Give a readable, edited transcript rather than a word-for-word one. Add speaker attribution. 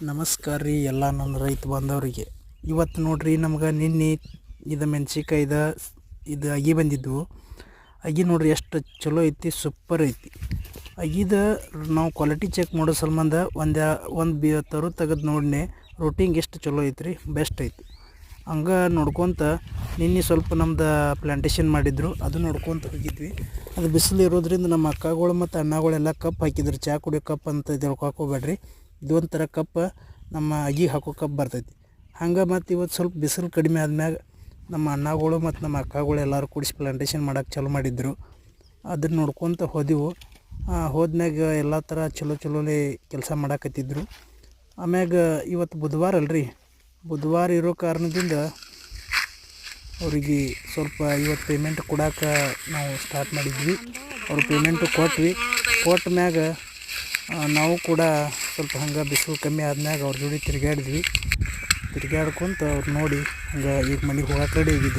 Speaker 1: ನಮಸ್ಕಾರ ರೀ ಎಲ್ಲ ನನ್ನ ರೈತ ಬಾಂಧವರಿಗೆ. ಇವತ್ತು ನೋಡ್ರಿ ನಮ್ಗೆ ನಿನ್ನೆ ಇದು ಮೆಣಸಿನ್ಕಾಯ್ದು ಇದು ಅಗಿ ಬಂದಿದ್ದು. ಅಗಿ ನೋಡ್ರಿ ಎಷ್ಟು ಚಲೋ ಐತಿ, ಸೂಪರ್ ಐತಿ. ಅಗಿದ ನಾವು ಕ್ವಾಲಿಟಿ ಚೆಕ್ ಮಾಡೋ ಸಂಬಂಧ ಒಂದು ತರು ತೆಗೆದು ನೋಡಿನೆ, ರೋಟಿಂಗ್ ಎಷ್ಟು ಚಲೋ ಐತ್ರಿ, ಬೆಸ್ಟ್ ಐತಿ. ಹಂಗೆ ನೋಡ್ಕೊತ ನಿನ್ನೆ ಸ್ವಲ್ಪ ನಮ್ದು ಪ್ಲ್ಯಾಂಟೇಷನ್ ಮಾಡಿದ್ರು, ಅದು ನೋಡ್ಕೊತ ಹೋಗಿದ್ವಿ. ಅದು ಬಿಸಿಲು ಇರೋದ್ರಿಂದ ನಮ್ಮ ಅಕ್ಕಗಳು ಮತ್ತು ಅಣ್ಣಗಳೆಲ್ಲ ಕಪ್ ಹಾಕಿದ್ರು. ಚಹಾ ಕುಡಿಯೋ ಕಪ್ ಅಂತ ತಿಳ್ಕೊಬೇಡ್ರಿ, ಇದೊಂಥರ ಕಪ್ ನಮ್ಮ ಅಗಿ ಹಾಕೋ ಕಪ್ ಬರ್ತೈತಿ. ಹಂಗೆ ಮತ್ತು ಇವತ್ತು ಸ್ವಲ್ಪ ಬಿಸಿಲು ಕಡಿಮೆ ಆದ್ಮ್ಯಾಗ ನಮ್ಮ ಅಣ್ಣಗಳು ಮತ್ತು ನಮ್ಮ ಅಕ್ಕಗಳು ಎಲ್ಲರೂ ಕೂಡಿಸಿ ಪ್ಲ್ಯಾಂಟೇಷನ್ ಮಾಡೋಕೆ ಚಾಲೂ ಮಾಡಿದ್ರು. ಅದನ್ನು ನೋಡ್ಕೊತ ಹೋದೆವು. ಹೋದ್ಮ್ಯಾಗ ಎಲ್ಲ ಥರ ಚಲೋಲೆ ಕೆಲಸ ಮಾಡಾಕತ್ತಿದ್ರು. ಆಮ್ಯಾಗ ಇವತ್ತು ಬುಧವಾರ ಅಲ್ರಿ, ಬುಧವಾರ ಇರೋ ಕಾರಣದಿಂದ ಅವ್ರಿಗೆ ಸ್ವಲ್ಪ ಇವತ್ತು ಪೇಮೆಂಟ್ ಕೊಡೋಕೆ ನಾವು ಸ್ಟಾರ್ಟ್ ಮಾಡಿದ್ವಿ. ಅವ್ರು ಪೇಮೆಂಟು ಕೊಟ್ಟ ಮ್ಯಾಗ ನಾವು ಕೂಡ ಸ್ವಲ್ಪ ಹಂಗೆ ಬಿಸಿಲು ಕಮ್ಮಿ ಆದ್ಮ್ಯಾಗ ಅವ್ರ ಜೋಡಿ ತಿರುಗಾಡ್ಕೊಂತ ಅವ್ರು ನೋಡಿ ಹಂಗೆ ಈಗ ಮನೆಗೆ ಹೋಗಕ್ಕೆ ರೆಡಿ ಆಗಿದ್ವಿ.